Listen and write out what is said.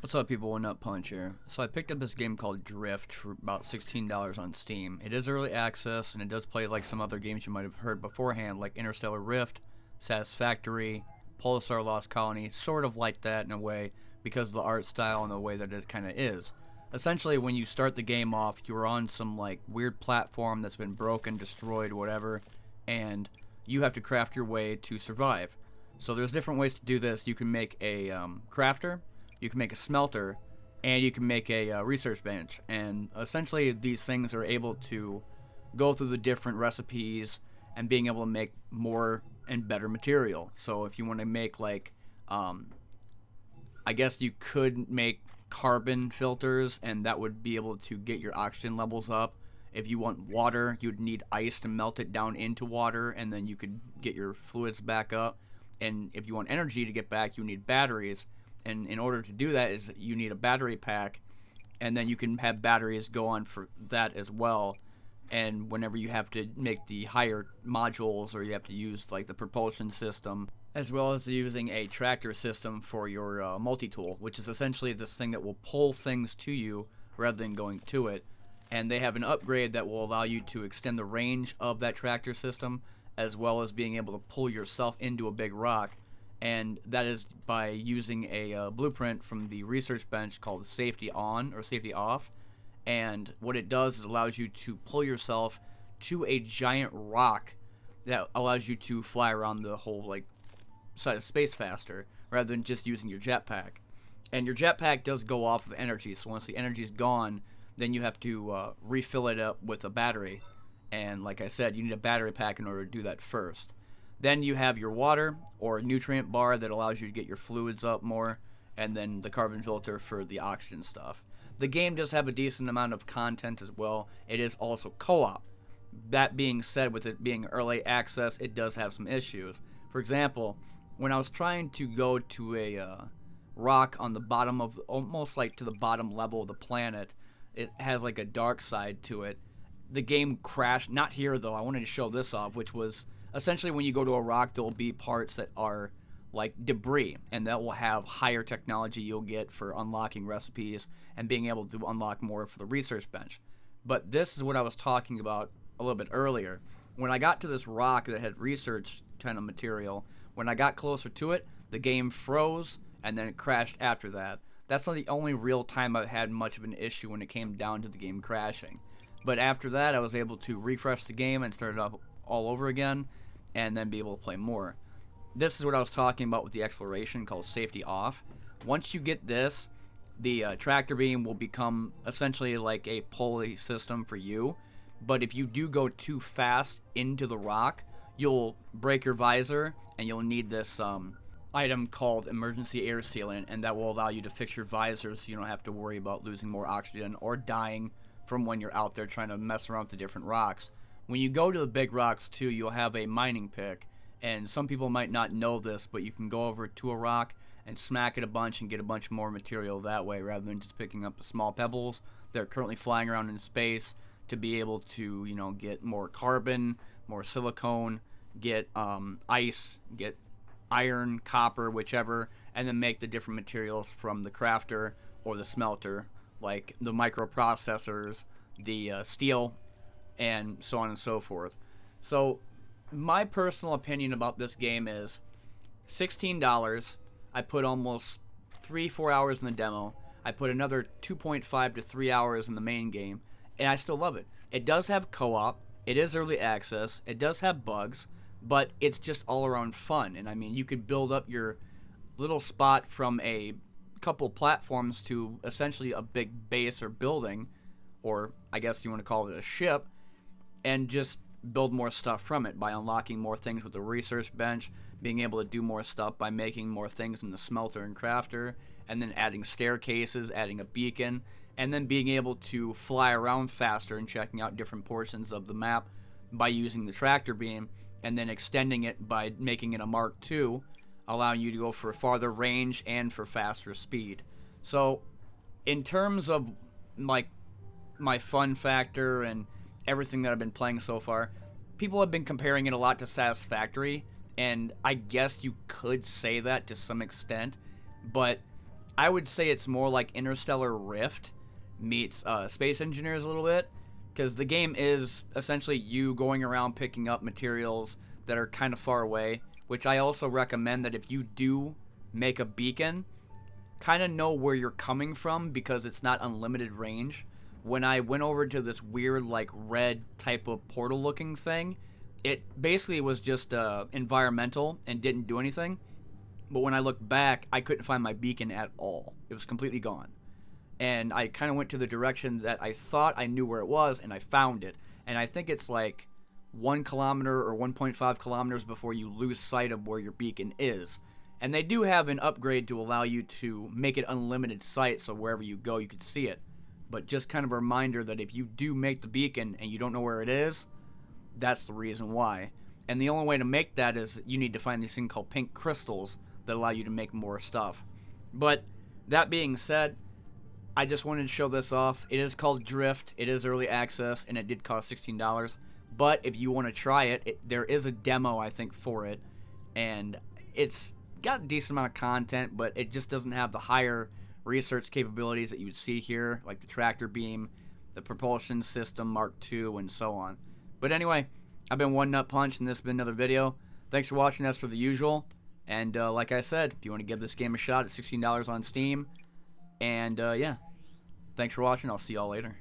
What's up, people? One Up Punch here. So I picked up this game called Drift for about $16 on Steam. It is early access, and it does play like some other games you might have heard beforehand, like Interstellar Rift, Satisfactory, Pulsar Lost Colony, sort of like that in a way, because of the art style and the way that it kind of is. Essentially, when you start the game off, you're on some like weird platform that's been broken, destroyed, whatever, and you have to craft your way to survive. So there's different ways to do this. You can make a crafter, you can make a smelter, and you can make a research bench. And essentially, these things are able to go through the different recipes and being able to make more and better material. So if you want to make like, I guess you could make carbon filters, and that would be able to get your oxygen levels up. If you want water, you'd need ice to melt it down into water, and then you could get your fluids back up. And if you want energy to get back, you need batteries. And in order to do that is you need a battery pack, and then you can have batteries go on for that as well. And whenever you have to make the higher modules, or you have to use like the propulsion system, as well as using a tractor system for your multi-tool, which is essentially this thing that will pull things to you rather than going to it. And they have an upgrade that will allow you to extend the range of that tractor system, as well as being able to pull yourself into a big rock. And that is by using a blueprint from the research bench called Safety On or Safety Off. And what it does is allows you to pull yourself to a giant rock that allows you to fly around the whole like side of space faster rather than just using your jetpack. And your jetpack does go off of energy, so once the energy is gone, then you have to refill it up with a battery. And like I said, you need a battery pack in order to do that first. Then you have your water or nutrient bar that allows you to get your fluids up more, and then the carbon filter for the oxygen stuff. The game does have a decent amount of content as well. It is also co-op. That being said, with it being early access, it does have some issues. For example, when I was trying to go to a rock on the bottom of, almost like to the bottom level of the planet, it has like a dark side to it. The game crashed. Not here though. I wanted to show this off, which was essentially when you go to a rock, there will be parts that are like debris, and that will have higher technology you'll get for unlocking recipes and being able to unlock more for the research bench. But this is what I was talking about a little bit earlier. When I got to this rock that had research kind of material, when I got closer to it, the game froze and then it crashed after that. That's not the only real time I've had much of an issue when it came down to the game crashing. But after that, I was able to refresh the game and start it up all over again, and then be able to play more. This is what I was talking about with the exploration called Safety Off. Once you get this, the tractor beam will become essentially like a pulley system for you. But if you do go too fast into the rock, you'll break your visor, and you'll need this item called emergency air sealant, and that will allow you to fix your visor so you don't have to worry about losing more oxygen or dying from when you're out there trying to mess around with the different rocks. When you go to the big rocks too, you'll have a mining pick, and some people might not know this, but you can go over to a rock and smack it a bunch and get a bunch more material that way rather than just picking up the small pebbles that are currently flying around in space to be able to, get more carbon, more silicone, get ice, get iron, copper, whichever, and then make the different materials from the crafter or the smelter, like the microprocessors, the steel, and so on and so forth. So my personal opinion about this game is $16. I put almost 3-4 hours in the demo. I put another 2.5 to 3 hours in the main game, and I still love it. It does have co-op. It is early access. It does have bugs, but it's just all around fun. And I mean, you could build up your little spot from a couple platforms to essentially a big base or building, or I guess you want to call it a ship, and just build more stuff from it by unlocking more things with the research bench, being able to do more stuff by making more things in the smelter and crafter, and then adding staircases, adding a beacon, and then being able to fly around faster and checking out different portions of the map by using the tractor beam, and then extending it by making it a Mark II, allowing you to go for farther range and for faster speed. So in terms of like my fun factor and everything that I've been playing so far, people have been comparing it a lot to Satisfactory, and I guess you could say that to some extent, but I would say it's more like Interstellar Rift meets Space Engineers a little bit, because the game is essentially you going around picking up materials that are kind of far away, which I also recommend that if you do make a beacon, kind of know where you're coming from, because it's not unlimited range. When I went over to this weird like red type of portal looking thing, it basically was just environmental and didn't do anything. But when I looked back, I couldn't find my beacon at all. It was completely gone. And I kind of went to the direction that I thought I knew where it was, and I found it. And I think it's like 1 kilometer or 1.5 kilometers before you lose sight of where your beacon is. And they do have an upgrade to allow you to make it unlimited sight, so wherever you go, you can see it. But just kind of a reminder that if you do make the beacon and you don't know where it is, that's the reason why. And the only way to make that is you need to find these thing called pink crystals that allow you to make more stuff. But that being said, I just wanted to show this off. It is called Drift. It is early access, and it did cost $16. But if you want to try it, there is a demo, I think, for it. And it's got a decent amount of content, but it just doesn't have the higher research capabilities that you would see here, like the tractor beam, the propulsion system Mark II, and so on. But anyway, I've been One Nut Punch, and this has been another video. Thanks for watching, as for the usual. And like I said, if you want to give this game a shot, it's $16 on Steam. And yeah, thanks for watching. I'll see y'all later.